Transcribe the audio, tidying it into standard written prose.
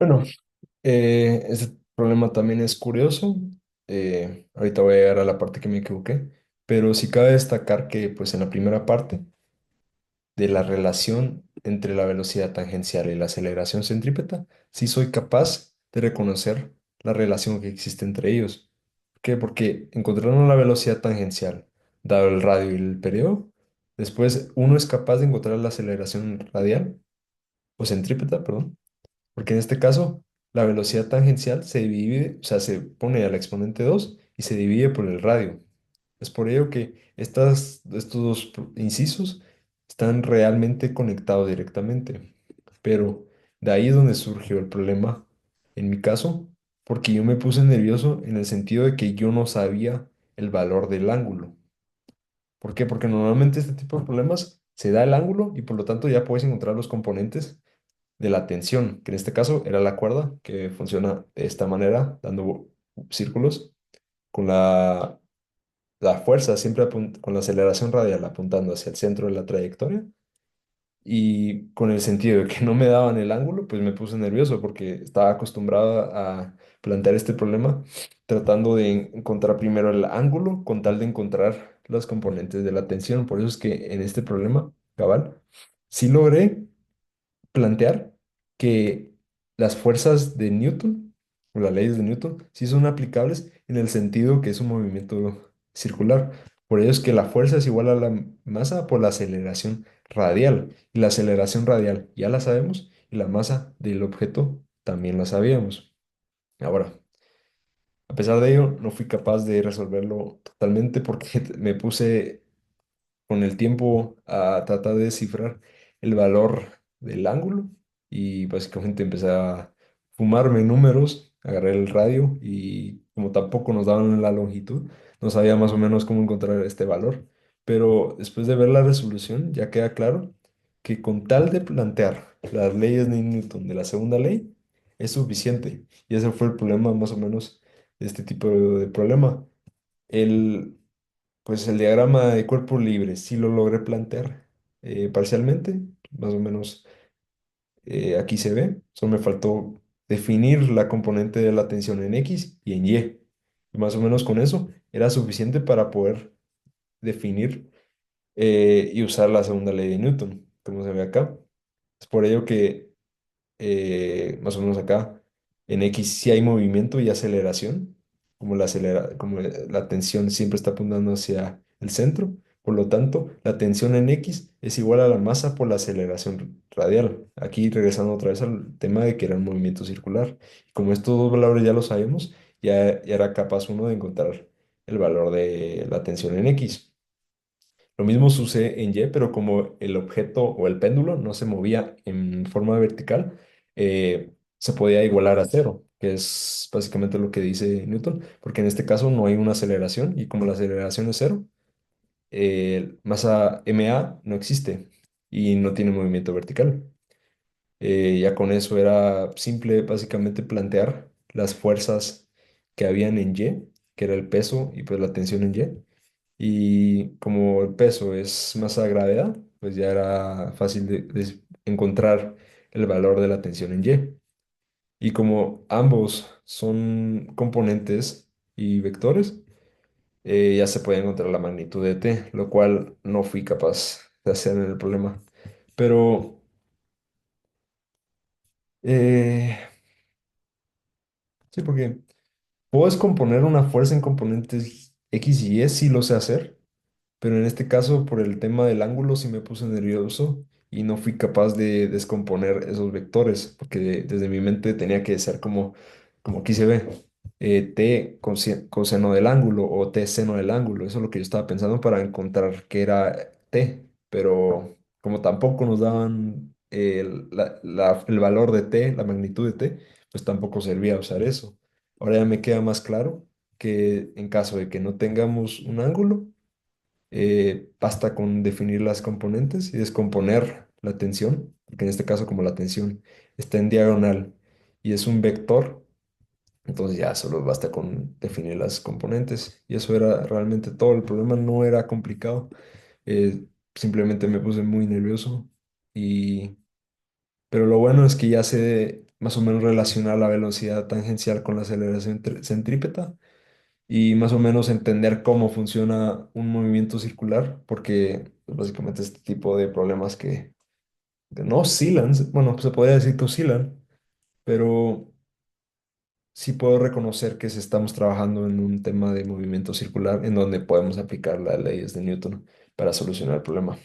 Bueno, este problema también es curioso. Ahorita voy a llegar a la parte que me equivoqué, pero sí cabe destacar que pues en la primera parte de la relación entre la velocidad tangencial y la aceleración centrípeta, sí soy capaz de reconocer la relación que existe entre ellos. ¿Por qué? Porque encontrando la velocidad tangencial, dado el radio y el periodo, después uno es capaz de encontrar la aceleración radial o centrípeta, perdón, porque en este caso la velocidad tangencial se divide, o sea, se pone al exponente 2 y se divide por el radio. Es por ello que estos dos incisos están realmente conectados directamente. Pero de ahí es donde surgió el problema, en mi caso, porque yo me puse nervioso en el sentido de que yo no sabía el valor del ángulo. ¿Por qué? Porque normalmente este tipo de problemas se da el ángulo y por lo tanto ya puedes encontrar los componentes de la tensión, que en este caso era la cuerda, que funciona de esta manera, dando círculos, con la fuerza siempre con la aceleración radial apuntando hacia el centro de la trayectoria. Y con el sentido de que no me daban el ángulo, pues me puse nervioso porque estaba acostumbrado a plantear este problema tratando de encontrar primero el ángulo con tal de encontrar los componentes de la tensión. Por eso es que en este problema, cabal, sí logré plantear que las fuerzas de Newton, o las leyes de Newton, sí son aplicables en el sentido que es un movimiento circular. Por ello es que la fuerza es igual a la masa por la aceleración radial. Y la aceleración radial ya la sabemos y la masa del objeto también la sabíamos. Ahora, a pesar de ello, no fui capaz de resolverlo totalmente porque me puse con el tiempo a tratar de descifrar el valor del ángulo y básicamente empecé a fumarme números, agarré el radio y como tampoco nos daban la longitud, no sabía más o menos cómo encontrar este valor, pero después de ver la resolución ya queda claro que con tal de plantear las leyes de Newton de la segunda ley es suficiente y ese fue el problema más o menos de este tipo de problema. El, pues el diagrama de cuerpo libre sí lo logré plantear parcialmente, más o menos aquí se ve. Solo me faltó definir la componente de la tensión en X y en Y. Y más o menos con eso era suficiente para poder definir y usar la segunda ley de Newton, como se ve acá. Es por ello que más o menos acá, en X sí hay movimiento y aceleración, como la tensión siempre está apuntando hacia el centro, por lo tanto, la tensión en X es igual a la masa por la aceleración radial. Aquí regresando otra vez al tema de que era un movimiento circular. Como estos dos valores ya lo sabemos, ya era capaz uno de encontrar el valor de la tensión en X. Lo mismo sucede en Y, pero como el objeto o el péndulo no se movía en forma vertical, se podía igualar a cero, que es básicamente lo que dice Newton, porque en este caso no hay una aceleración y como la aceleración es cero, masa ma no existe y no tiene movimiento vertical. Ya con eso era simple básicamente plantear las fuerzas que habían en Y, que era el peso y pues la tensión en Y. Y como el peso es masa de gravedad, pues ya era fácil de encontrar el valor de la tensión en Y. Y como ambos son componentes y vectores, ya se puede encontrar la magnitud de t, lo cual no fui capaz de hacer en el problema. Pero eh, sí, porque puedo descomponer una fuerza en componentes X y Y, sí lo sé hacer. Pero en este caso, por el tema del ángulo, sí me puse nervioso y no fui capaz de descomponer esos vectores, porque desde mi mente tenía que ser como aquí se ve, t coseno del ángulo o t seno del ángulo. Eso es lo que yo estaba pensando para encontrar qué era t, pero como tampoco nos daban el valor de t, la magnitud de t, pues tampoco servía usar eso. Ahora ya me queda más claro que en caso de que no tengamos un ángulo, basta con definir las componentes y descomponer la tensión, porque en este caso como la tensión está en diagonal y es un vector, entonces ya solo basta con definir las componentes y eso era realmente todo. El problema no era complicado, simplemente me puse muy nervioso y... Pero lo bueno es que ya sé más o menos relacionar la velocidad tangencial con la aceleración centrípeta y más o menos entender cómo funciona un movimiento circular, porque pues, básicamente este tipo de problemas que no oscilan, bueno, se podría decir que oscilan, pero sí puedo reconocer que si estamos trabajando en un tema de movimiento circular en donde podemos aplicar las leyes de Newton para solucionar el problema.